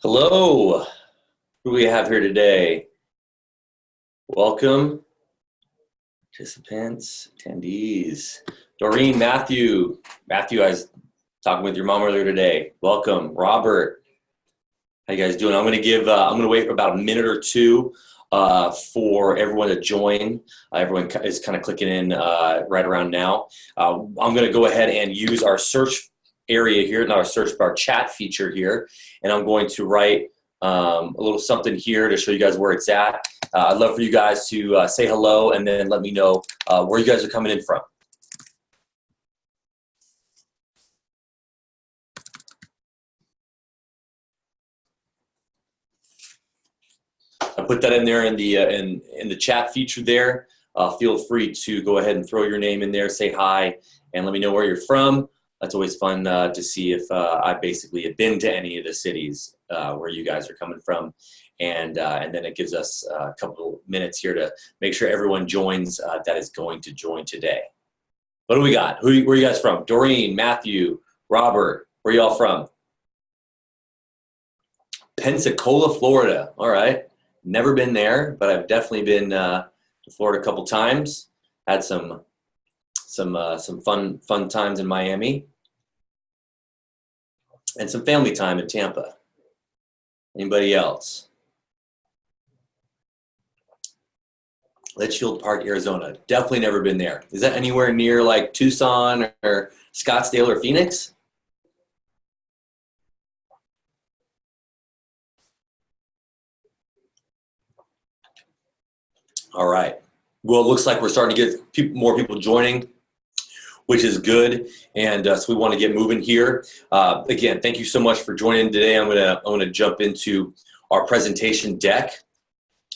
Hello, who do we have here today? Welcome, participants, attendees. Doreen, Matthew, I was talking with your mom earlier today. Welcome, Robert. How you guys doing? I'm gonna wait for about a minute or two for everyone to join. Everyone is kind of clicking in right around now. I'm gonna go ahead and use our search area here, not our search, but our chat feature here, and I'm going to write a little something here to show you guys where it's at. I'd love for you guys to say hello and then let me know where you guys are coming in from. I put that in there in the chat feature there. Feel free to go ahead and throw your name in there, say hi, and let me know where you're from. That's always fun to see if I basically have been to any of the cities where you guys are coming from. And then it gives us a couple minutes here to make sure everyone joins that is going to join today. What do we got? Where are you guys from? Doreen, Matthew, Robert, where are y'all from? Pensacola, Florida. All right. Never been there, but I've definitely been to Florida a couple times. Had some fun times in Miami, and some family time in Tampa. Anybody else? Litchfield Park, Arizona. Definitely never been there. Is that anywhere near like Tucson or Scottsdale or Phoenix? All right. Well, it looks like we're starting to get more people joining, which is good, and so we want to get moving here. Again, thank you so much for joining today. I'm gonna jump into our presentation deck,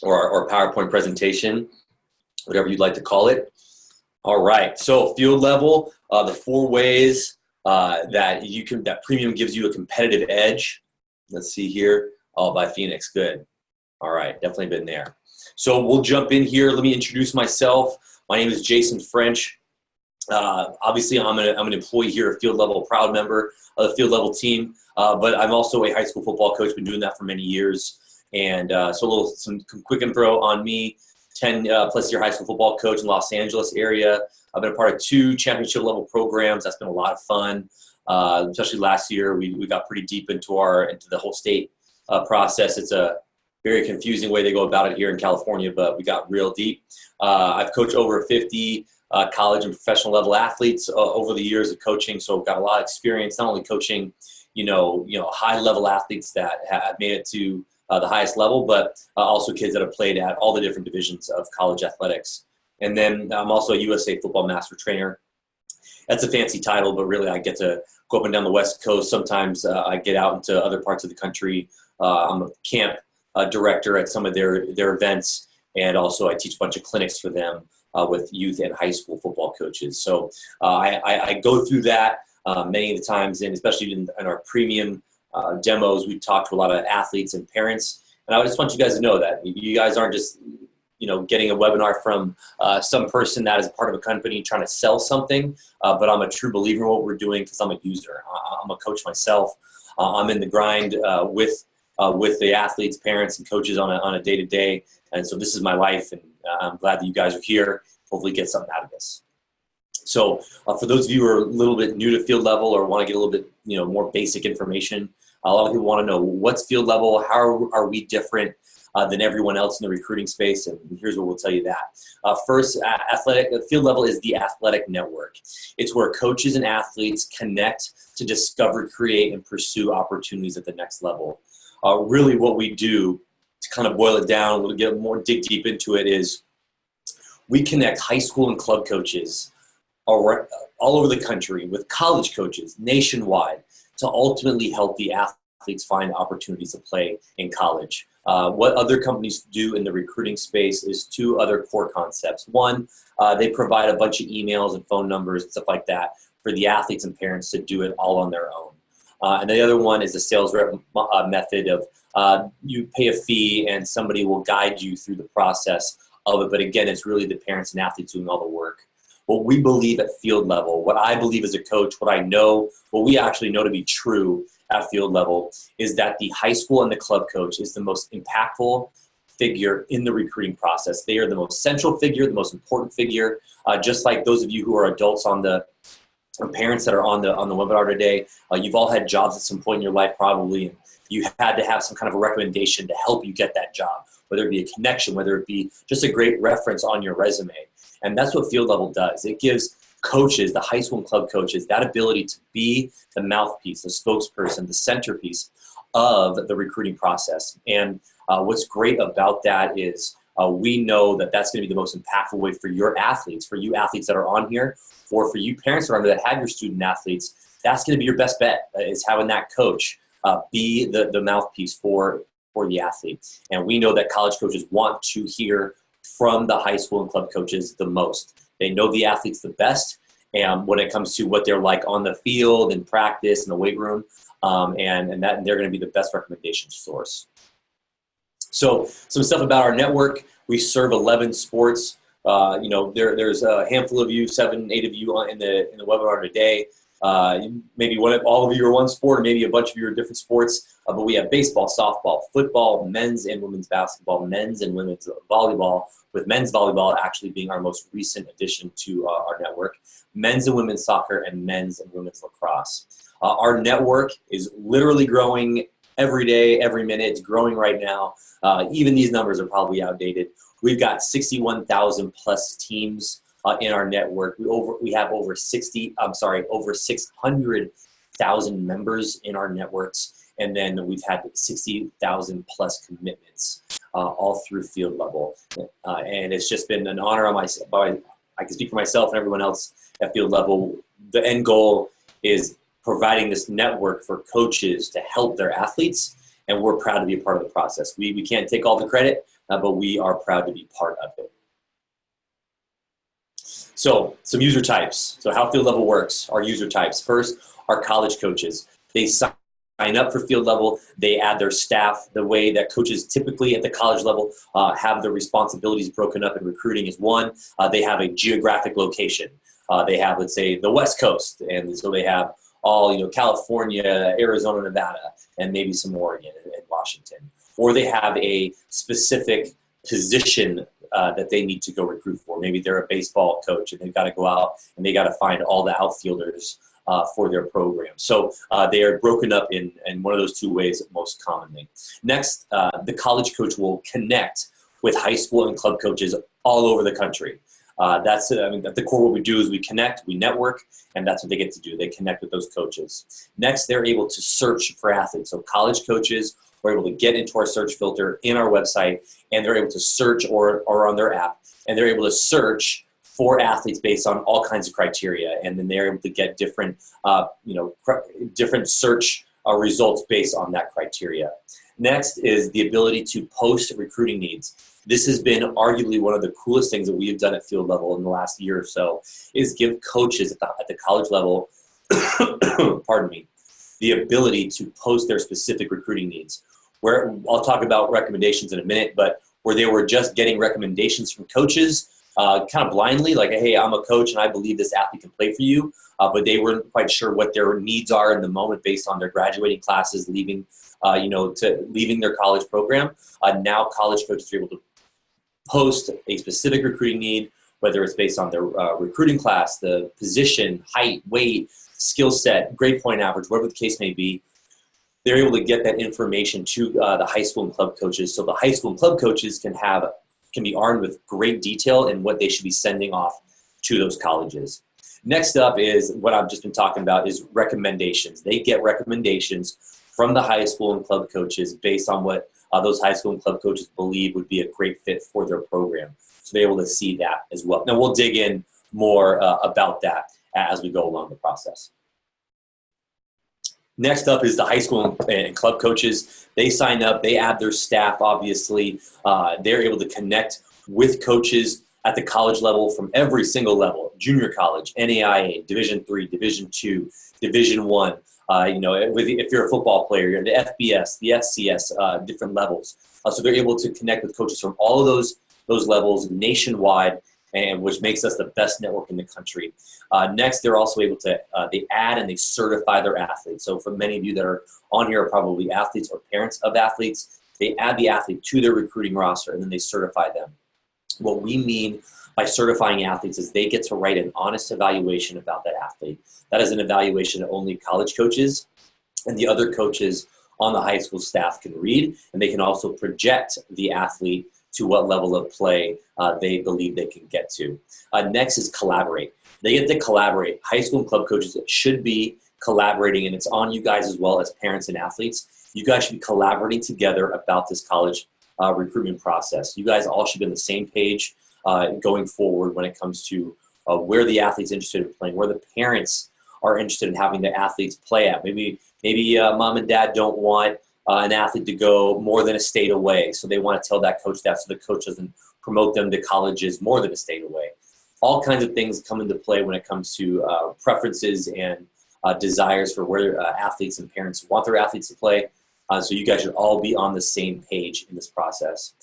or our PowerPoint presentation, whatever you'd like to call it. All right, so field level, the 4 ways that premium gives you a competitive edge. Let's see here. Oh, by Phoenix, good. All right, definitely been there. So we'll jump in here. Let me introduce myself. My name is Jason French. Obviously, I'm an employee here at FieldLevel, a proud member of the FieldLevel team, but I'm also a high school football coach, been doing that for many years. And so some quick info on me, 10 plus year high school football coach in Los Angeles area. I've been a part of 2 championship level programs. That's been a lot of fun, especially last year. We got pretty deep into the whole state process. It's a very confusing way they go about it here in California, but we got real deep. I've coached over 50 college and professional level athletes over the years of coaching, so I've got a lot of experience, not only coaching, high level athletes that have made it to the highest level, but also kids that have played at all the different divisions of college athletics. And then I'm also a USA Football Master Trainer. That's a fancy title, but really I get to go up and down the West Coast. Sometimes I get out into other parts of the country. I'm a camp director at some of their events, and also I teach a bunch of clinics for them with youth and high school football coaches. So I go through that many of the times, and especially in our premium demos, we talk to a lot of athletes and parents. And I just want you guys to know that you guys aren't just getting a webinar from some person that is part of a company trying to sell something, but I'm a true believer in what we're doing because I'm a user. I'm a coach myself. I'm in the grind with the athletes, parents, and coaches on a day-to-day. And so this is my life, and I'm glad that you guys are here. Hopefully get something out of this. So for those of you who are a little bit new to field level or want to get a little bit more basic information, a lot of people want to know what's field level, how are we different than everyone else in the recruiting space, and here's what we'll tell you that. First, field level is the athletic network. It's where coaches and athletes connect to discover, create, and pursue opportunities at the next level. Really what we do, to kind of boil it down, we'll dig deep into it, is we connect high school and club coaches all over the country with college coaches nationwide to ultimately help the athletes find opportunities to play in college. What other companies do in the recruiting space is 2 other core concepts. One, they provide a bunch of emails and phone numbers and stuff like that for the athletes and parents to do it all on their own. And the other one is a sales rep method of you pay a fee and somebody will guide you through the process of it. But again, it's really the parents and athletes doing all the work. What we believe at field level, what I believe as a coach, what I know, what we actually know to be true at field level is that the high school and the club coach is the most impactful figure in the recruiting process. They are the most central figure, the most important figure. Just like those of you who are adults or parents that are on the webinar today, you've all had jobs at some point in your life probably, and you had to have some kind of a recommendation to help you get that job, whether it be a connection, whether it be just a great reference on your resume. And that's what Field Level does. It gives coaches, the high school and club coaches, that ability to be the mouthpiece, the spokesperson, the centerpiece of the recruiting process. And what's great about that is we know that that's going to be the most impactful way for your athletes, for you athletes that are on here, or for you parents that are on here that have your student athletes. That's going to be your best bet, is having that coach be the mouthpiece for the athlete. And we know that college coaches want to hear from the high school and club coaches the most. They know the athletes the best, and when it comes to what they're like on the field and practice and the weight room, and they're going to be the best recommendation source. So some stuff about our network. We serve 11 sports. There's a handful of you, 7, 8 of you in the webinar today. Maybe all of you are one sport, or maybe a bunch of you are different sports. But we have baseball, softball, football, men's and women's basketball, men's and women's volleyball, with men's volleyball actually being our most recent addition to our network, men's and women's soccer, and men's and women's lacrosse. Our network is literally growing every day, every minute. It's growing right now. Even these numbers are probably outdated. We've got 61,000 plus teams in our network. We have over 600,000 members in our networks. And then we've had 60,000 plus commitments all through Field Level. And it's just been an honor I can speak for myself and everyone else at Field Level. The end goal is providing this network for coaches to help their athletes, and we're proud to be a part of the process. We can't take all the credit, but we are proud to be part of it. So some user types. So how Field Level works, our user types. First, our college coaches. They sign up for Field Level. They add their staff. The way that coaches typically at the college level have their responsibilities broken up in recruiting is one, they have a geographic location. They have, let's say, the West Coast, and so they have all, California, Arizona, Nevada, and maybe some Oregon and Washington. Or they have a specific position that they need to go recruit for. Maybe they're a baseball coach and they've got to go out and they got to find all the outfielders for their program. So they are broken up in one of those two ways most commonly. Next, the college coach will connect with high school and club coaches all over the country. At the core, what we do is we connect, we network, and that's what they get to do. They connect with those coaches. Next, they're able to search for athletes. So college coaches are able to get into our search filter in our website, and they're able to search or on their app, and they're able to search for athletes based on all kinds of criteria, and then they're able to get different search results based on that criteria. Next is the ability to post recruiting needs. This has been arguably one of the coolest things that we have done at Field Level in the last year or so, is give coaches at the college level, pardon me, the ability to post their specific recruiting needs. Where I'll talk about recommendations in a minute, but where they were just getting recommendations from coaches kind of blindly, like, hey, I'm a coach and I believe this athlete can play for you, but they weren't quite sure what their needs are in the moment based on their graduating classes, leaving their college program. Now college coaches are able to post a specific recruiting need, whether it's based on their recruiting class, the position, height, weight, skill set, grade point average, whatever the case may be. They're able to get that information to the high school and club coaches, so the high school and club coaches can be armed with great detail in what they should be sending off to those colleges. Next up is what I've just been talking about, is recommendations. They get recommendations from the high school and club coaches based on what those high school and club coaches believe would be a great fit for their program. So they're able to see that as well. Now we'll dig in more about that as we go along the process. Next up is the high school and club coaches. They sign up, they add their staff, obviously. They're able to connect with coaches at the college level from every single level: junior college, NAIA, Division III, Division II, Division I. If you're a football player, you're in the FBS, the FCS, different levels. So they're able to connect with coaches from all of those levels nationwide and which makes us the best network in the country. Next, they're also able to, they add and they certify their athletes. So for many of you that are on here are probably athletes or parents of athletes. They add the athlete to their recruiting roster and then they certify them. What we mean by certifying athletes is they get to write an honest evaluation about that athlete. That is an evaluation that only college coaches and the other coaches on the high school staff can read, and they can also project the athlete to what level of play they believe they can get to. Next is collaborate. They get to collaborate. High school and club coaches should be collaborating, and it's on you guys as well as parents and athletes. You guys should be collaborating together about this college recruitment process. You guys all should be on the same page going forward when it comes to where the athlete's interested in playing, where the parents are interested in having the athletes play at. Maybe mom and dad don't want an athlete to go more than a state away, so they want to tell that coach that so the coach doesn't promote them to colleges more than a state away. All kinds of things come into play when it comes to preferences and desires for where athletes and parents want their athletes to play. So you guys should all be on the same page in this process.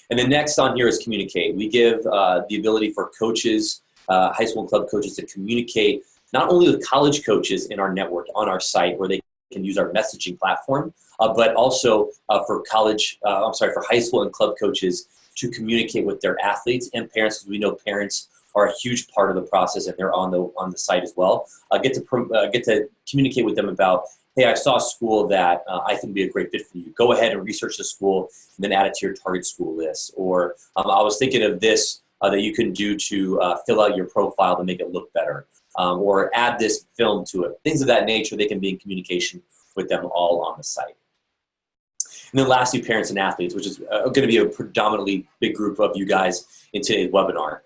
And then next on here is communicate. We give the ability for coaches, high school and club coaches, to communicate not only with college coaches in our network on our site where they can use our messaging platform, but also for high school and club coaches to communicate with their athletes and parents, because we know parents are a huge part of the process and they're on the site as well. Get to communicate with them about, hey, I saw a school that I think would be a great fit for you. Go ahead and research the school and then add it to your target school list. Or I was thinking of this that you can do to fill out your profile to make it look better. Or add this film to it. Things of that nature, they can be in communication with them all on the site. And then lastly, parents and athletes, which is going to be a predominantly big group of you guys in today's webinar.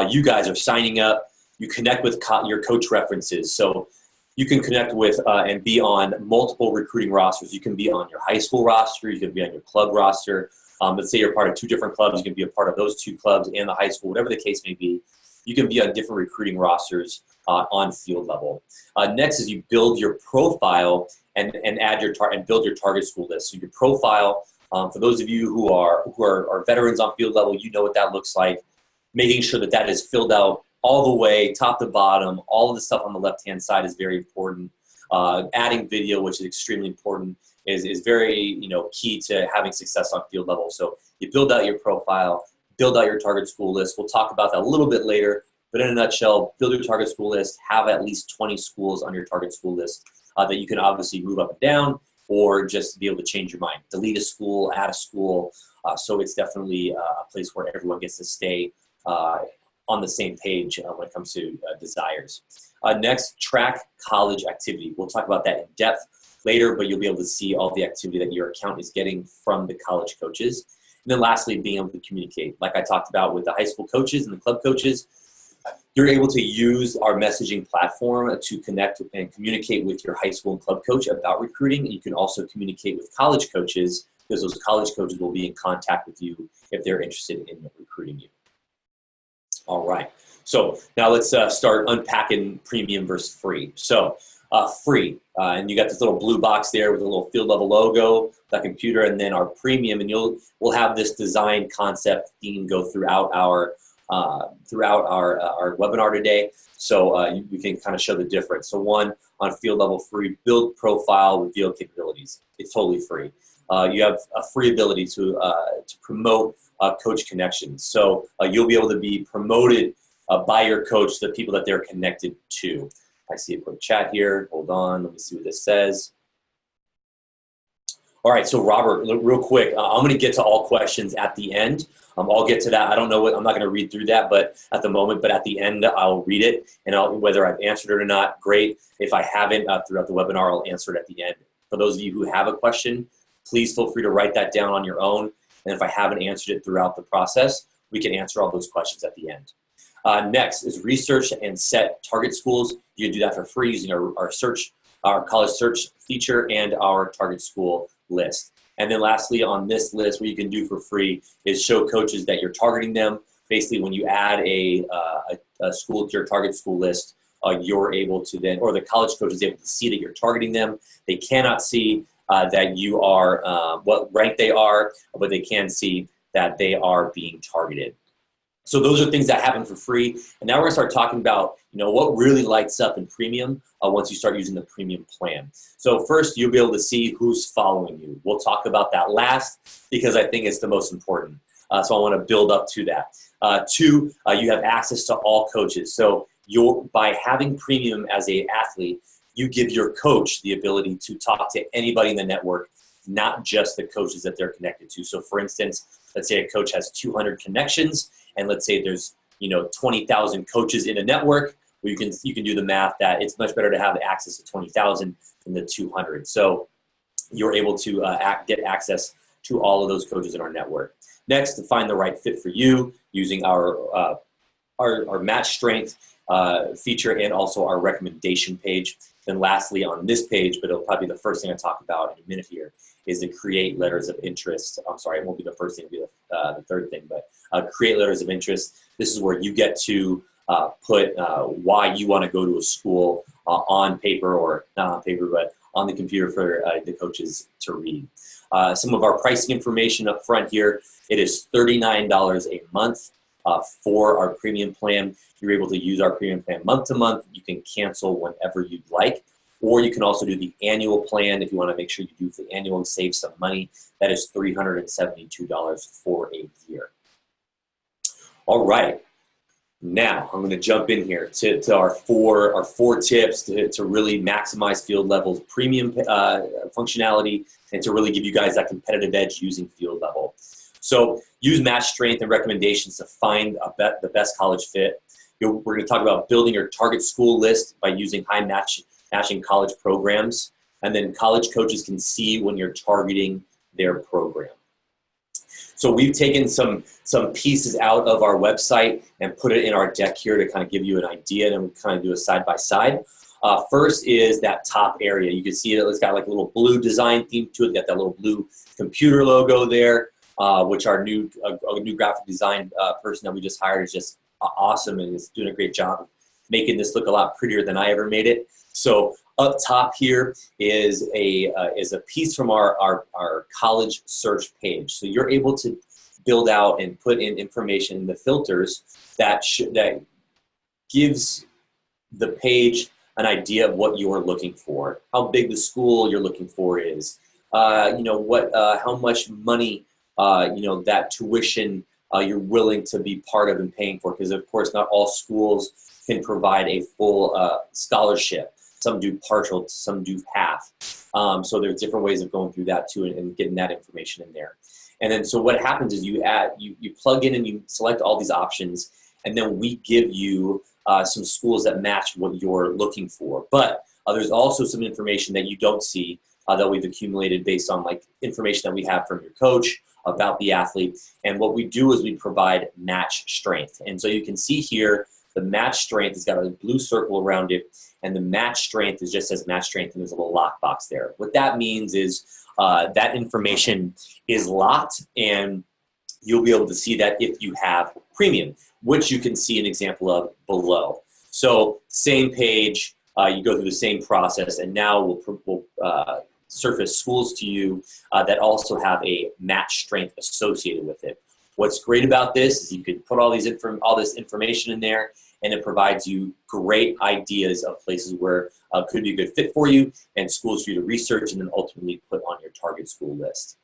You guys are signing up. You connect with your coach references. So you can connect with and be on multiple recruiting rosters. You can be on your high school roster. You can be on your club roster. Let's say you're part of 2 different clubs. You can be a part of those 2 clubs and the high school, whatever the case may be. You can be on different recruiting rosters on FieldLevel. Next is you build your profile and add your and build your target school list. So your profile, for those of you who are veterans on FieldLevel, you know what that looks like. Making sure that that is filled out all the way, top to bottom. All of the stuff on the left-hand side is very important. Adding video, which is extremely important, is very key to having success on FieldLevel. So you build out your profile, build out your target school list. We'll talk about that a little bit later, but in a nutshell, build your target school list, have at least 20 schools on your target school list that you can obviously move up and down, or just be able to change your mind. Delete a school, add a school. So it's definitely a place where everyone gets to stay on the same page when it comes to desires. Next, track college activity. We'll talk about that in depth later, but you'll be able to see all the activity that your account is getting from the college coaches. And then lastly, being able to communicate. Like I talked about with the high school coaches and the club coaches, you're able to use our messaging platform to connect and communicate with your high school and club coach about recruiting. You can also communicate with college coaches, because those college coaches will be in contact with you if they're interested in recruiting you. All right, so now let's start unpacking premium versus free. So free, and you got this little blue box there with a little FieldLevel logo, that computer, and then our premium, and we'll have this design concept theme go throughout our webinar today. So we can kind of show the difference. So one, on FieldLevel free, build profile, reveal capabilities. It's totally free. You have a free ability to promote coach connections. So you'll be able to be promoted by your coach, the people that they're connected to. I see a quick chat here. Hold on, let me see what this says. All right, so Robert, real quick, I'm going to get to all questions at the end. I'll get to that. I don't know I'm not going to read through that, but at the moment, but at the end, I'll read it, and whether I've answered it or not, great. If I haven't throughout the webinar, I'll answer it at the end. For those of you who have a question, please feel free to write that down on your own. And if I haven't answered it throughout the process, we can answer all those questions at the end. Next is research and set target schools. You can do that for free using our college search feature and our target school list. And then lastly, on this list, what you can do for free is show coaches that you're targeting them. Basically, when you add a school to your target school list, you're able to then, or the college coach is able to see that you're targeting them. They cannot see that you are, what rank they are, but they can see that they are being targeted. So those are things that happen for free. And now we're gonna start talking about, what really lights up in premium once you start using the premium plan. So first, you'll be able to see who's following you. We'll talk about that last because I think it's the most important. So I wanna build up to that. Two, you have access to all coaches. So by having premium as an athlete, you give your coach the ability to talk to anybody in the network, not just the coaches that they're connected to. So for instance, let's say a coach has 200 connections, and let's say there's 20,000 coaches in a network. Well, you can do the math that it's much better to have access to 20,000 than the 200. So you're able to get access to all of those coaches in our network. Next, to find the right fit for you using our match strength feature and also our recommendation page. Then lastly, on this page, but it'll probably be the first thing I talk about in a minute here, is to create letters of interest. I'm sorry, it won't be the first thing, it'll be the third thing, but create letters of interest. This is where you get to put why you want to go to a school on paper, or not on paper, but on the computer for the coaches to read. Some of our pricing information up front here, it is $39 a month for our premium plan. You're able to use our premium plan month to month. You can cancel whenever you'd like, or you can also do the annual plan if you want to make sure you do the annual and save some money. That is $372 for a year. All right, now I'm going to jump in here to our four tips to really maximize FieldLevel's premium functionality and to really give you guys that competitive edge using FieldLevel. So use match strength and recommendations to find the best college fit. We're going to talk about building your target school list by using high matching college programs. And then college coaches can see when you're targeting their program. So we've taken some pieces out of our website and put it in our deck here to kind of give you an idea, and we kind of do a side-by-side. First is that top area. You can see it's got like a little blue design theme to it. Got that little blue computer logo there, which our new graphic design person that we just hired is just awesome and is doing a great job of making this look a lot prettier than I ever made it. So up top here is a piece from our college search page. So you're able to build out and put in information in the filters that gives the page an idea of what you're looking for, how big the school you're looking for is, how much money, that tuition you're willing to be part of and paying for, because of course not all schools can provide a full scholarship. Some do partial, some do half. So there's different ways of going through that too and getting that information in there. And then so what happens is you plug in and you select all these options, and then we give you some schools that match what you're looking for. But there's also some information that you don't see that we've accumulated based on like information that we have from your coach about the athlete. And what we do is we provide match strength. And so you can see here, the match strength has got a blue circle around it, and the match strength is just says match strength, and there's a little lockbox there. What that means is that information is locked, and you'll be able to see that if you have premium, which you can see an example of below. So same page, you go through the same process, and now we'll surface schools to you that also have a match strength associated with it. What's great about this is you can put all this information in there, and it provides you great ideas of places where could be a good fit for you and schools for you to research and then ultimately put on your target school list.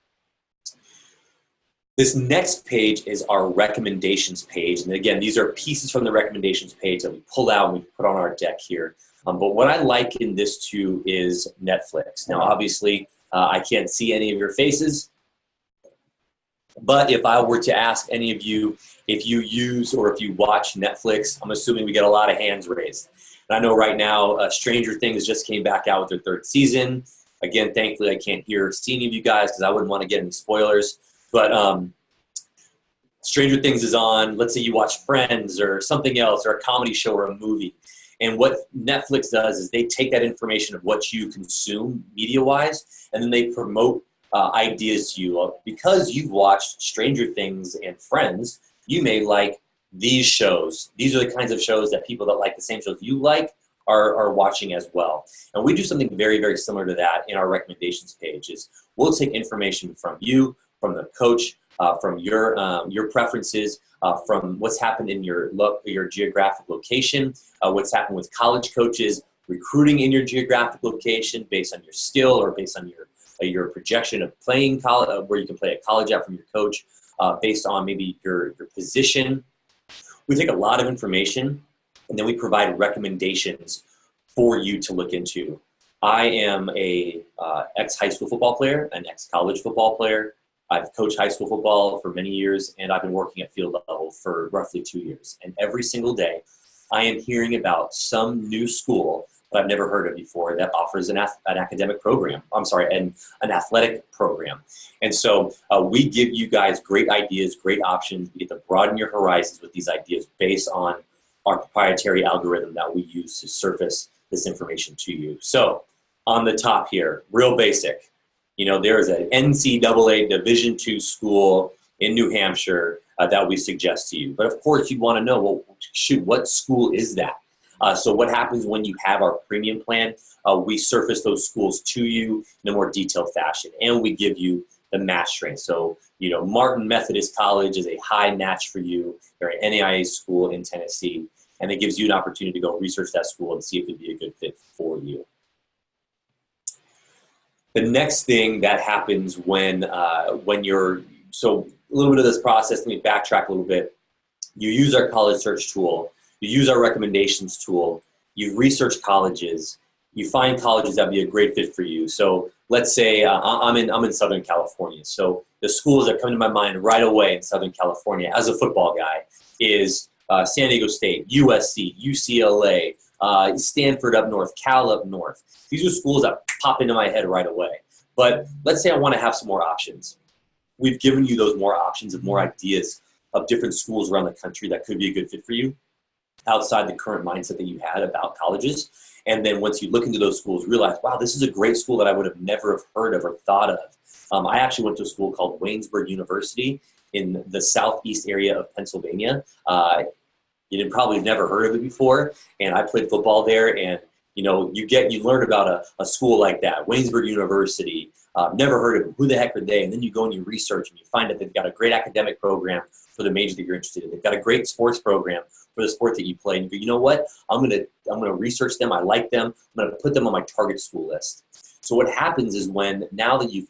This next page is our recommendations page. And again, these are pieces from the recommendations page that we pull out and we put on our deck here. But what I liken this to is Netflix. Now, obviously, I can't see any of your faces. But if I were to ask any of you if you use or if you watch Netflix, I'm assuming we get a lot of hands raised. And I know right now Stranger Things just came back out with their third season. Again, thankfully, I can't see any of you guys because I wouldn't want to get any spoilers. But Stranger Things is on. Let's say you watch Friends or something else or a comedy show or a movie. And what Netflix does is they take that information of what you consume media-wise, and then they promote ideas to you. Because you've watched Stranger Things and Friends, you may like these shows. These are the kinds of shows that people that like the same shows you like are watching as well. And we do something very, very similar to that in our recommendations page. Is we'll take information from you, from the coach, from your preferences, from what's happened in your geographic location, what's happened with college coaches, recruiting in your geographic location based on your skill or based on your projection of playing college, where you can play at college at from your coach, based on maybe your position. We take a lot of information and then we provide recommendations for you to look into. I am a ex-high school football player, an ex-college football player. I've coached high school football for many years, and I've been working at field level for roughly 2 years. And every single day, I am hearing about some new school that I've never heard of before that offers an academic program. I'm sorry, an athletic program. And so we give you guys great ideas, great options. We get to broaden your horizons with these ideas based on our proprietary algorithm that we use to surface this information to you. So on the top here, real basic, there is an NCAA Division II school in New Hampshire that we suggest to you. But of course, you want to know, well, shoot, what school is that? So what happens when you have our premium plan? We surface those schools to you in a more detailed fashion, and we give you the match strength. So, Martin Methodist College is a high match for you. They're an NAIA school in Tennessee, and it gives you an opportunity to go research that school and see if it'd be a good fit for you. The next thing that happens when so a little bit of this process, let me backtrack a little bit. You use our college search tool, you use our recommendations tool, you research colleges, you find colleges that would be a great fit for you. So let's say I'm in Southern California. So the schools that come to my mind right away in Southern California as a football guy is San Diego State, USC, UCLA, Stanford up north, Cal up north. These are schools that pop into my head right away. But let's say I want to have some more options. We've given you those more options of more ideas of different schools around the country that could be a good fit for you outside the current mindset that you had about colleges. And then once you look into those schools, realize, wow, this is a great school that I would have never have heard of or thought of. I actually went to a school called Waynesburg University in the southeast area of Pennsylvania. You probably never heard of it before, and I played football there, and you learn about a school like that, Waynesburg University. Never heard of them. Who the heck are they? And then you go and you research and you find that they've got a great academic program for the major that you're interested in. They've got a great sports program for the sport that you play. And you go, you know what? I'm gonna research them. I like them. I'm gonna put them on my target school list. So what happens is now that you've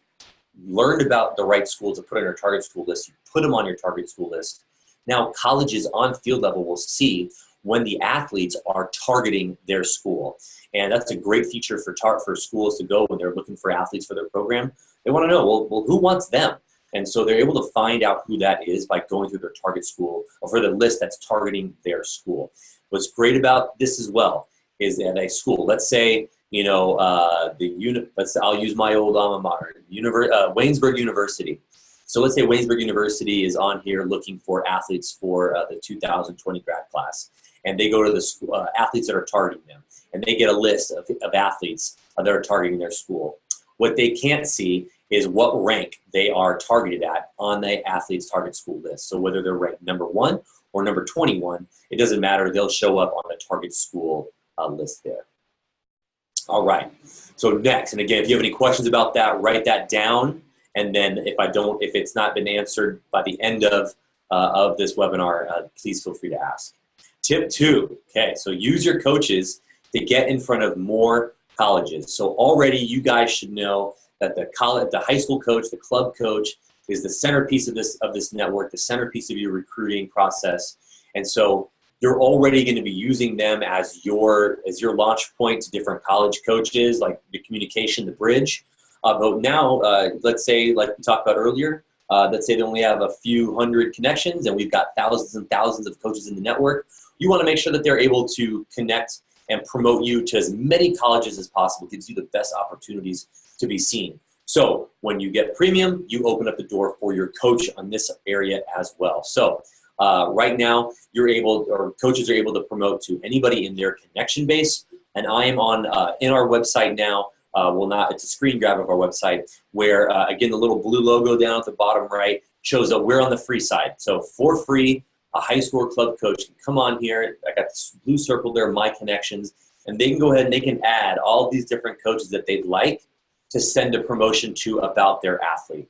learned about the right schools to put on your target school list, you put them on your target school list. Now colleges on field level will see when the athletes are targeting their school. And that's a great feature for schools to go when they're looking for athletes for their program. They want to know, well, who wants them? And so they're able to find out who that is by going through their target school or for the list that's targeting their school. What's great about this as well is that a school, let's say, I'll use my old alma mater, Waynesburg University. So let's say Waynesburg University is on here looking for athletes for the 2020 grad class. And they go to the school, athletes that are targeting them. And they get a list of athletes that are targeting their school. What they can't see is what rank they are targeted at on the athlete's target school list. So whether they're ranked number 1 or number 21, it doesn't matter. They'll show up on the target school list there. All right. So next, and again, if you have any questions about that, write that down. And then if it's not been answered by the end of this webinar, please feel free to ask. Tip 2, okay, so use your coaches to get in front of more colleges. So already you guys should know that the high school coach, the club coach is the centerpiece of this network, the centerpiece of your recruiting process. And so you're already going to be using them as your launch point to different college coaches, like the communication, the bridge. But now, let's say, like we talked about earlier, let's say they only have a few hundred connections and we've got thousands and thousands of coaches in the network. You want to make sure that they're able to connect and promote you to as many colleges as possible. It gives you the best opportunities to be seen. So when you get premium, you open up the door for your coach on this area as well. So right now, coaches are able to promote to anybody in their connection base. And I am on in our website now. It's a screen grab of our website where, again, the little blue logo down at the bottom right shows that we're on the free side. So for free, a high school club coach can come on here. I got this blue circle there, my connections, and they can go ahead and they can add all these different coaches that they'd like to send a promotion to about their athlete.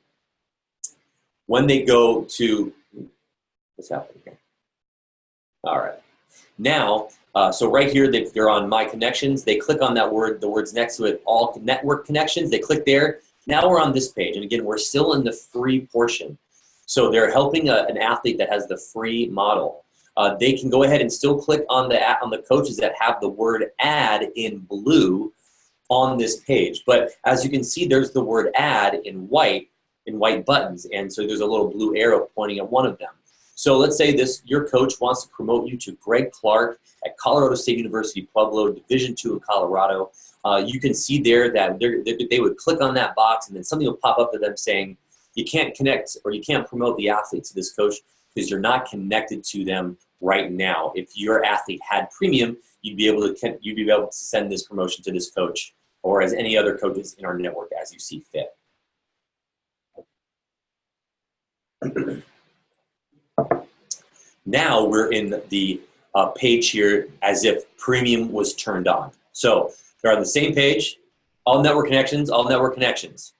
when they go to, what's happening here? All right. Now, so right here, they're on My Connections. They click on that word, the words next to it, All Network Connections. They click there. Now we're on this page. And again, we're still in the free portion. So they're helping an athlete that has the free model. They can go ahead and still click on the coaches that have the word add in blue on this page. But as you can see, there's the word add in white buttons. And so there's a little blue arrow pointing at one of them. So let's say your coach wants to promote you to Greg Clark at Colorado State University, Pueblo, Division II in Colorado. You can see there that they would click on that box, and then something will pop up to them saying, you can't connect or you can't promote the athlete to this coach because you're not connected to them right now. If your athlete had premium, you'd be able to send this promotion to this coach or as any other coaches in our network as you see fit. Now we're in the page here as if premium was turned on. So they're on the same page, all network connections, all network connections.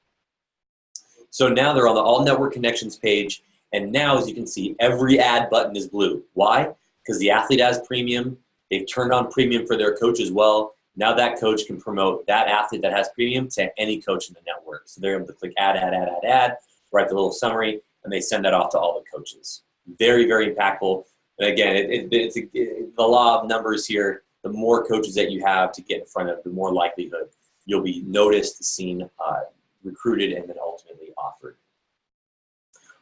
So now they're on the all network connections page, and now as you can see, every add button is blue. Why? Because the athlete has premium. They've turned on premium for their coach as well. Now that coach can promote that athlete that has premium to any coach in the network. So they're able to click add, write the little summary, and they send that off to all the coaches. Very, very impactful. And again, it's the law of numbers here. The more coaches that you have to get in front of, the more likelihood you'll be noticed, seen, recruited, and then ultimately offered.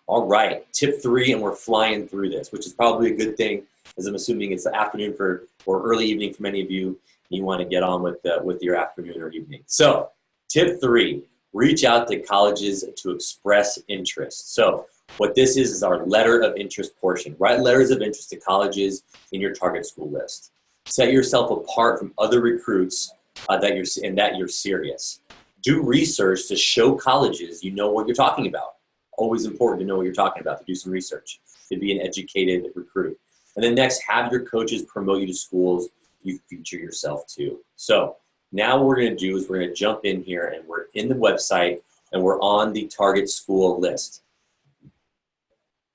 All right, tip 3, and we're flying through this, which is probably a good thing, as I'm assuming it's the afternoon or early evening for many of you. You want to get on with your afternoon or evening. So, tip 3, reach out to colleges to express interest. So, what this is our letter of interest portion. Write letters of interest to colleges in your target school list. Set yourself apart from other recruits that you're serious. Do research to show colleges you know what you're talking about. Always important to know what you're talking about, to do some research, to be an educated recruit. And then next, have your coaches promote you to schools you feature yourself to. So now what we're going to do is we're going to jump in here, and we're in the website, and we're on the target school list.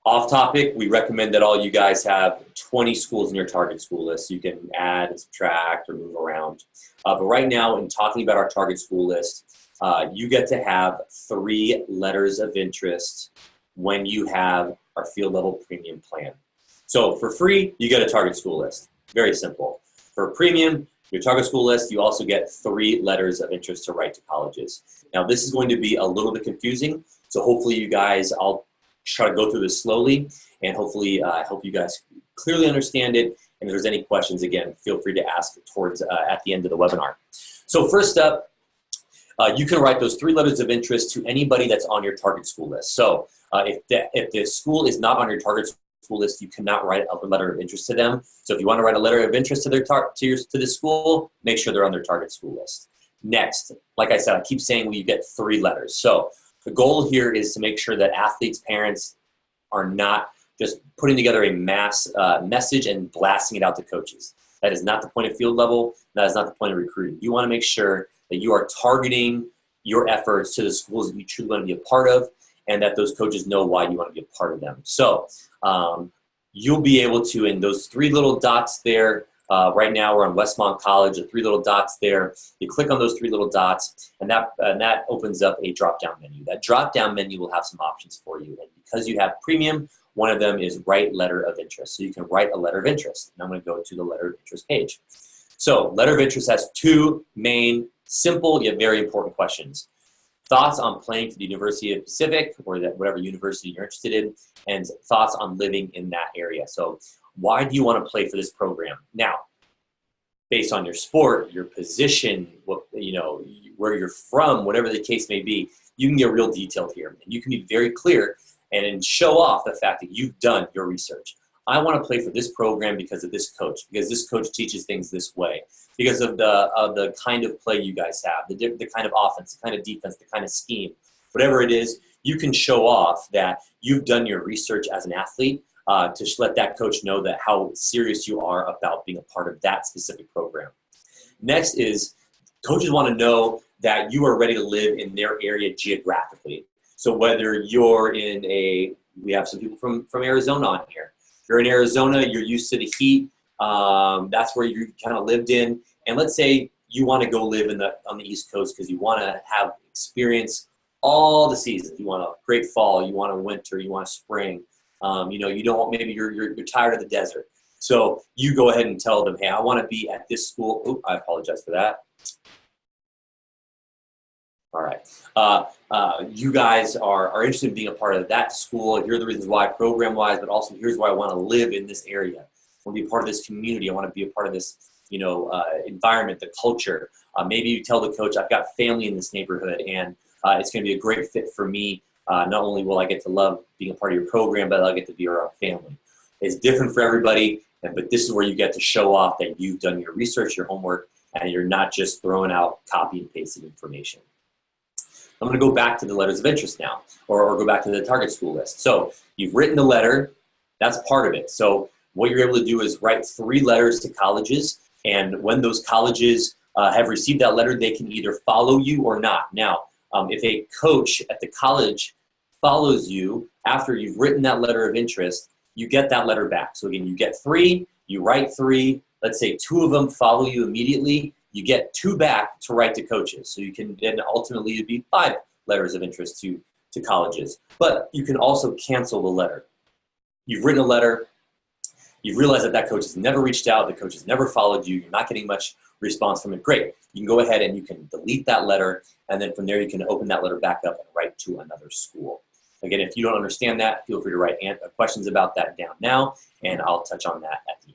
Off topic, we recommend that all you guys have 20 schools in your target school list. You can add and subtract or move around. But right now, in talking about our target school list, you get to have 3 letters of interest when you have our field level premium plan. So for free, you get a target school list. Very simple. For premium, your target school list, you also get 3 letters of interest to write to colleges. Now, this is going to be a little bit confusing. So hopefully you guys, I'll try to go through this slowly, and hopefully help you guys clearly understand it. And if there's any questions, again, feel free to ask towards at the end of the webinar. So first up, you can write those 3 letters of interest to anybody that's on your target school list. So if the school is not on your target school list, you cannot write a letter of interest to them. So if you want to write a letter of interest to the school, make sure they're on their target school list. Next, like I said, I keep saying you get 3 letters. So the goal here is to make sure that athletes' parents are not just putting together a mass message and blasting it out to coaches. That is not the point of field level. That is not the point of recruiting. You want to make sure that you are targeting your efforts to the schools that you truly want to be a part of, and that those coaches know why you want to be a part of them. So you'll be able to, in those 3 little dots there, right now we're on Westmont College, the 3 little dots there. You click on those 3 little dots, and that opens up a drop-down menu. That drop-down menu will have some options for you. And because you have premium, one of them is write letter of interest. So you can write a letter of interest. And I'm going to go to the letter of interest page. So letter of interest has 2 main, simple yet very important questions. Thoughts on playing for the University of Pacific, or whatever university you're interested in, and thoughts on living in that area. So why do you want to play for this program? Now, based on your sport, your position, where you're from, whatever the case may be, you can get real detailed here. And you can be very clear and show off the fact that you've done your research. I want to play for this program because of this coach, because this coach teaches things this way, because of the kind of play you guys have, the kind of offense, the kind of defense, the kind of scheme, whatever it is, you can show off that you've done your research as an athlete to let that coach know that how serious you are about being a part of that specific program. Next is coaches want to know that you are ready to live in their area geographically. So whether you're in we have some people from Arizona on here. If you're in Arizona, you're used to the heat. That's where you kind of lived in. And let's say you want to go live on the East Coast because you want to have experience all the seasons. You want a great fall, you want a winter, you want a spring. You don't, maybe you're tired of the desert. So you go ahead and tell them, hey, I want to be at this school. Oops, I apologize for that. All right. You guys are interested in being a part of that school. Here are the reasons why, program-wise, but also here's why I want to live in this area. I want to be a part of this community. I want to be a part of this, environment, the culture. Maybe you tell the coach, I've got family in this neighborhood, and it's going to be a great fit for me. Not only will I get to love being a part of your program, but I'll get to be around family. It's different for everybody, but this is where you get to show off that you've done your research, your homework, and you're not just throwing out copy and pasted information. I'm going to go back to the letters of interest now, or go back to the target school list. So you've written the letter. That's part of it. So what you're able to do is write 3 letters to colleges, and when those colleges have received that letter, they can either follow you or not. Now, if a coach at the college follows you after you've written that letter of interest, you get that letter back. So again, you get 3, you write 3, let's say 2 of them follow you immediately, you get 2 back to write to coaches. So you can then ultimately it'd be 5 letters of interest to colleges. But you can also cancel the letter. You've written a letter, you've realized that coach has never reached out, the coach has never followed you, you're not getting much response from it. Great. You can go ahead and you can delete that letter, and then from there you can open that letter back up and write to another school. Again, if you don't understand that, feel free to write questions about that down now, and I'll touch on that at the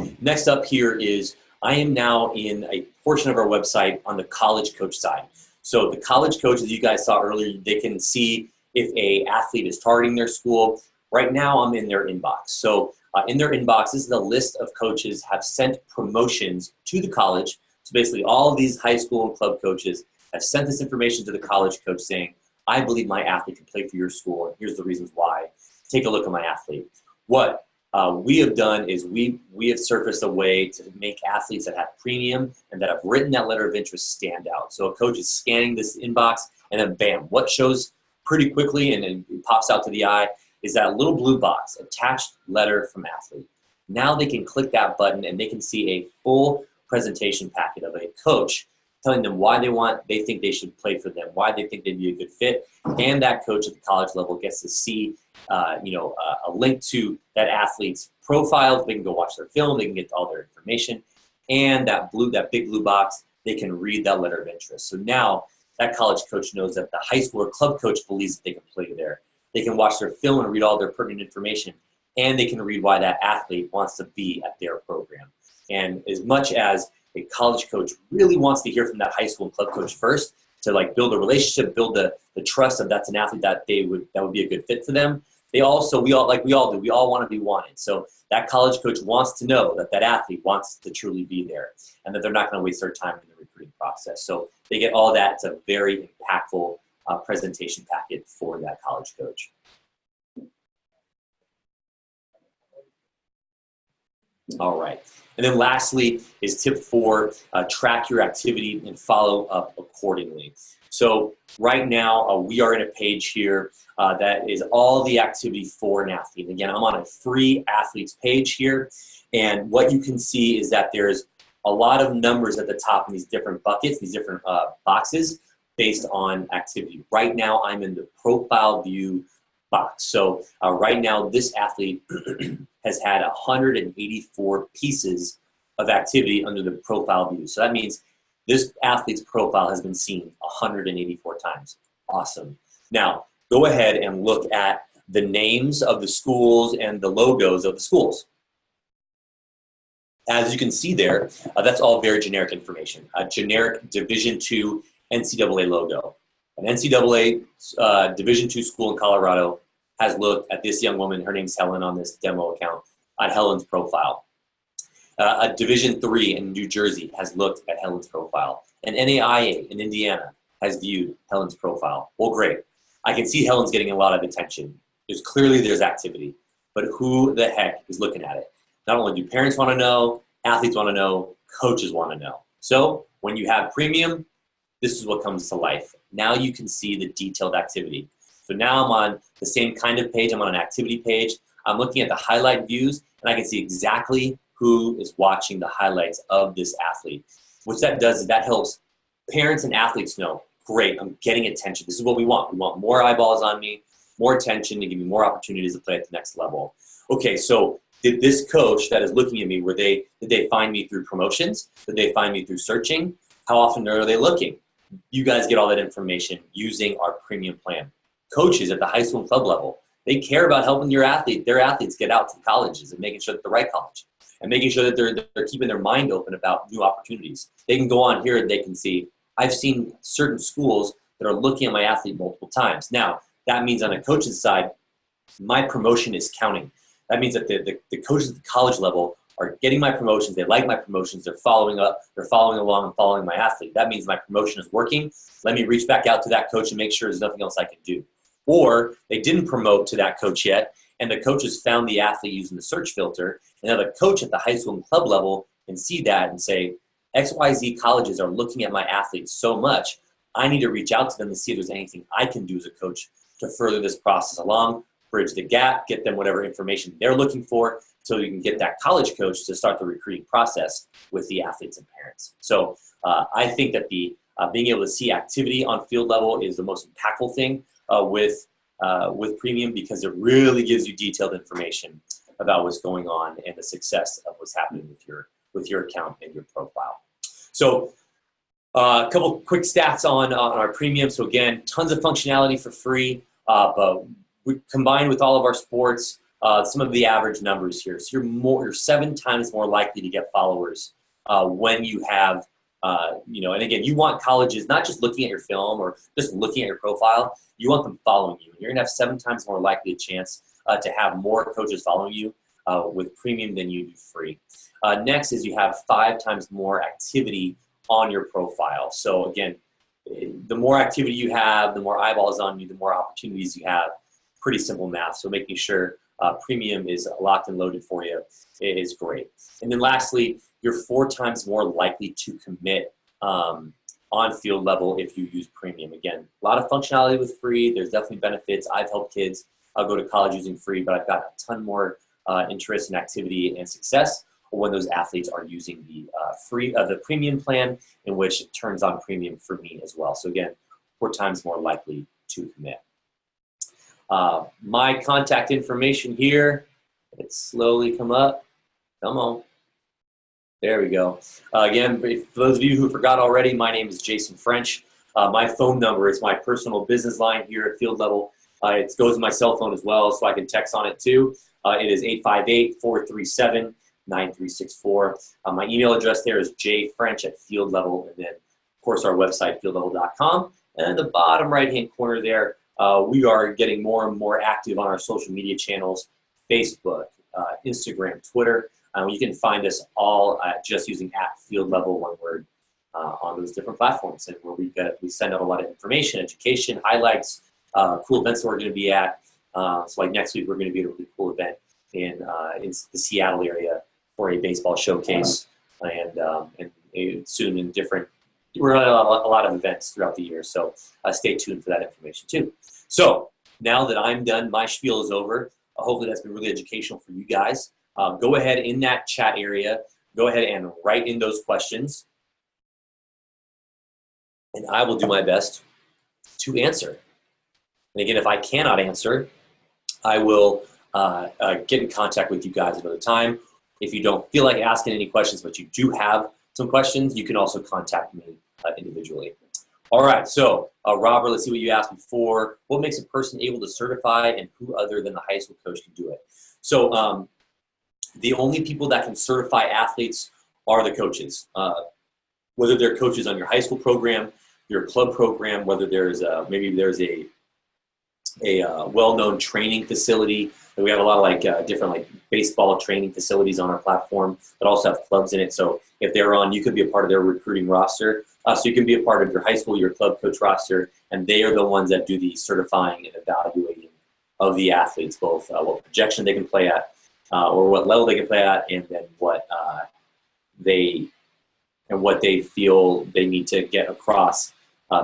end. Next up here is I am now in a portion of our website on the college coach side. So the college coach, as you guys saw earlier, they can see if an athlete is targeting their school. Right now I'm in their inbox. So in their inbox, this is a list of coaches have sent promotions to the college. So basically all of these high school and club coaches have sent this information to the college coach saying, I believe my athlete can play for your school, and here's the reasons why. Take a look at my athlete. What we have done is we have surfaced a way to make athletes that have premium and that have written that letter of interest stand out. So a coach is scanning this inbox, and then bam, what shows pretty quickly and it pops out to the eye is that little blue box, attached letter from athlete. Now they can click that button and they can see a full presentation packet of a coach telling them why they think they should play for them, why they think they'd be a good fit, and that coach at the college level gets to see, a link to that athlete's profile. They can go watch their film, they can get all their information, and that big blue box, they can read that letter of interest. So now that college coach knows that the high school or club coach believes that they can play there. They can watch their film and read all their pertinent information, and they can read why that athlete wants to be at their program. And as much as a college coach really wants to hear from that high school and club coach first to build a relationship, build the trust of that's an athlete that would be a good fit for them. We all want to be wanted. So that college coach wants to know that that athlete wants to truly be there and that they're not going to waste their time in the recruiting process. So they get all that. It's a very impactful presentation packet for that college coach. All right. And then lastly is tip 4, track your activity and follow up accordingly. So right now we are in a page here that is all the activity for an athlete. And again, I'm on a free athletes page here. And what you can see is that there's a lot of numbers at the top in these different buckets, these different boxes based on activity. Right now I'm in the profile view box. So right now this athlete has had 184 pieces of activity under the profile view. So that means this athlete's profile has been seen 184 times. Awesome. Now go ahead and look at the names of the schools and the logos of the schools. As you can see there, that's all very generic information. A generic Division II NCAA logo. An NCAA Division II school in Colorado has looked at this young woman, her name's Helen on this demo account, on Helen's profile. A Division III in New Jersey has looked at Helen's profile. An NAIA in Indiana has viewed Helen's profile. Well, great. I can see Helen's getting a lot of attention. There's activity, but who the heck is looking at it? Not only do parents want to know, athletes want to know, coaches want to know. So when you have premium, this is what comes to life. Now you can see the detailed activity. So now I'm on the same kind of page. I'm on an activity page. I'm looking at the highlight views, and I can see exactly who is watching the highlights of this athlete. What that does is that helps parents and athletes know, great, I'm getting attention. This is what we want. We want more eyeballs on me, more attention to give me more opportunities to play at the next level. Okay, so did this coach that is looking at me, did they find me through promotions? Did they find me through searching? How often are they looking? You guys get all that information using our premium plan. Coaches at the high school and club level, they care about helping their athletes get out to colleges and making sure that the right college and making sure that they're keeping their mind open about new opportunities. They can go on here and they can see, I've seen certain schools that are looking at my athlete multiple times. Now, that means on a coach's side, my promotion is counting. That means that the coaches at the college level are getting my promotions. They like my promotions. They're following up. They're following along and following my athlete. That means my promotion is working. Let me reach back out to that coach and make sure there's nothing else I can do. Or they didn't promote to that coach yet, and the coaches found the athlete using the search filter, and now the coach at the high school and club level can see that and say, XYZ colleges are looking at my athletes so much, I need to reach out to them to see if there's anything I can do as a coach to further this process along, bridge the gap, get them whatever information they're looking for, so you can get that college coach to start the recruiting process with the athletes and parents. So I think that being able to see activity on field level is the most impactful thing with premium, because it really gives you detailed information about what's going on and the success of what's happening with your account and your profile. So a couple quick stats on our premium. So again, tons of functionality for free, but we combined with all of our sports, some of the average numbers here. So you're 7 times more likely to get followers when you have, and again, you want colleges not just looking at your film or just looking at your profile, you want them following you. You're gonna have 7 times more likely a chance to have more coaches following you with premium than you do free. Next is you have 5 times more activity on your profile. So again, the more activity you have, the more eyeballs on you, the more opportunities you have. Pretty simple math. So making sure premium is locked and loaded for you is great. And then lastly, you're 4 times more likely to commit on field level if you use premium. Again, a lot of functionality with free. There's definitely benefits. I've helped kids go to college using free, but I've got a ton more interest and activity and success when those athletes are using the premium plan, in which it turns on premium for me as well. So again, 4 times more likely to commit. My contact information here, let's slowly come up. Come on. There we go. Again, for those of you who forgot already, my name is Jason French. My phone number is my personal business line here at Field Level. It goes to my cell phone as well, so I can text on it too. It is 858-437-9364. My email address there is jfrench@fieldlevel, and then, of course, our website, fieldlevel.com. And in the bottom right-hand corner there, we are getting more and more active on our social media channels, Facebook, Instagram, Twitter. You can find us all just using @FieldLevel, one word, on those different platforms, and where we send out a lot of information, education, highlights, cool events that we're going to be at. So like next week, we're going to be at a really cool event in the Seattle area for a baseball showcase, and soon in different. We're on a lot of events throughout the year, so stay tuned for that information too. So now that I'm done, my spiel is over. Hopefully that's been really educational for you guys. Go ahead in that chat area, go ahead and write in those questions, and I will do my best to answer. And again, if I cannot answer, I will get in contact with you guys another time. If you don't feel like asking any questions, but you do have some questions, you can also contact me individually. All right, so Robert, let's see what you asked before. What makes a person able to certify, and who other than the high school coach can do it? So the only people that can certify athletes are the coaches. Whether they're coaches on your high school program, your club program, whether there's maybe there's a well-known training facility. We have a lot of different baseball training facilities on our platform that also have clubs in it. So if they're on, you could be a part of their recruiting roster. So you can be a part of your high school, your club coach roster, and they are the ones that do the certifying and evaluating of the athletes, both what projection they can play at, or what level they can play at, and then what they feel they need to get across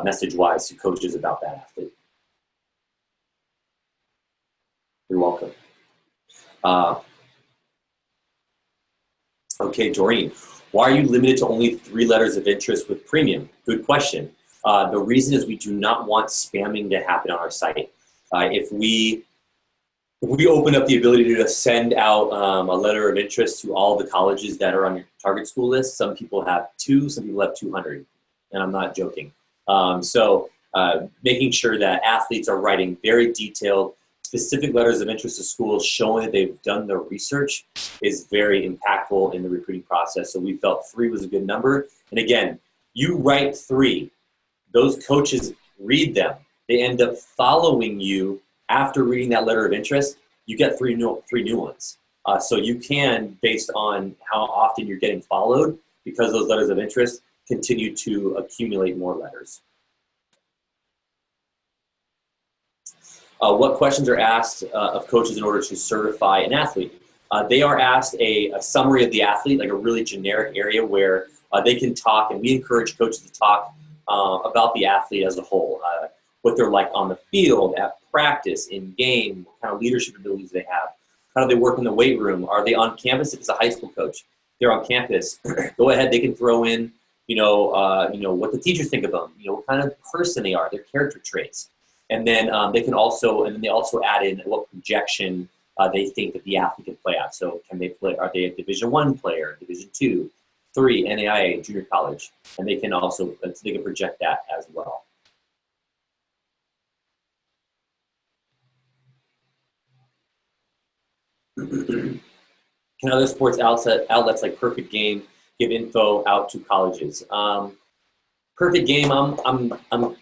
message-wise to coaches about that athlete. You're welcome. Okay, Doreen, why are you limited to only 3 letters of interest with premium? Good question. The reason is we do not want spamming to happen on our site. If we open up the ability to send out a letter of interest to all the colleges that are on your target school list, some people have 2, some people have 200, and I'm not joking. Making sure that athletes are writing very detailed, specific letters of interest to schools showing that they've done their research is very impactful in the recruiting process. So we felt 3 was a good number. And again, you write 3, those coaches read them. They end up following you after reading that letter of interest. You get 3 new ones. So you can, based on how often you're getting followed, because those letters of interest, continue to accumulate more letters. What questions are asked of coaches in order to certify an athlete? They are asked a summary of the athlete, like a really generic area where they can talk, and we encourage coaches to talk about the athlete as a whole, what they're like on the field, at practice, in game, what kind of leadership abilities they have, how do they work in the weight room, are they on campus if it's a high school coach? They're on campus, go ahead, they can throw in, what the teachers think of them, what kind of person they are, their character traits. And then they also add in what projection they think that the athlete can play at. So can they play? Are they a Division I player, Division II, III, NAIA, junior college? And they can also project that as well. Can other sports outlets like Perfect Game give info out to colleges? Perfect Game, I'm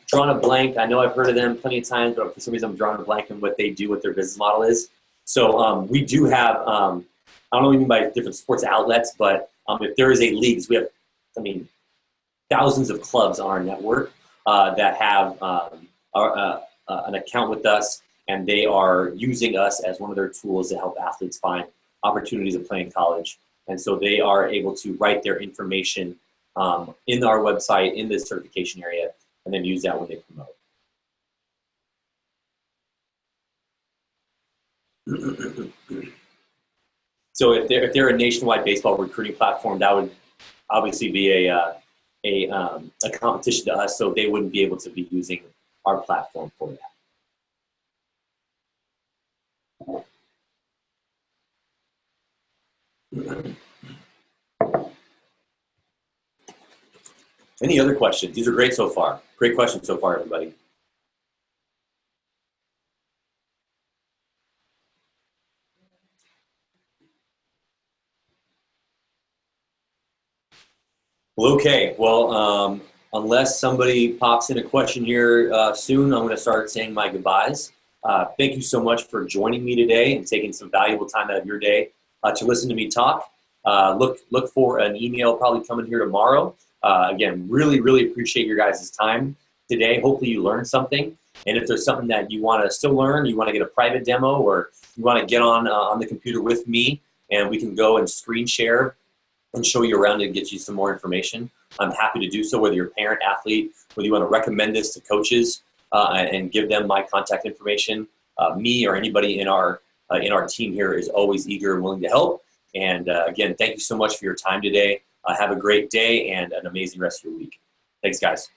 drawing a blank. I know I've heard of them plenty of times, but for some reason I'm drawing a blank on what they do, what their business model is. So we do have, I don't know what you mean by different sports outlets, but if there is a league, we have, thousands of clubs on our network that have an account with us, and they are using us as one of their tools to help athletes find opportunities of playing college. And so they are able to write their information in our website, in this certification area, and then use that when they promote. So if they're a nationwide baseball recruiting platform, that would obviously be a competition to us, so they wouldn't be able to be using our platform for that. Any other questions? These are great so far. Great questions so far, everybody. Well, okay. Well, unless somebody pops in a question here soon, I'm going to start saying my goodbyes. Thank you so much for joining me today and taking some valuable time out of your day to listen to me talk. Look for an email probably coming here tomorrow. Again, really appreciate your guys' time today. Hopefully you learned something. And if there's something that you want to still learn, you want to get a private demo, or you want to get on the computer with me and we can go and screen share and show you around and get you some more information, I'm happy to do so, whether you're a parent, athlete, whether you want to recommend this to coaches and give them my contact information. Me or anybody in our team here is always eager and willing to help. And again, thank you so much for your time today. Have a great day and an amazing rest of your week. Thanks, guys.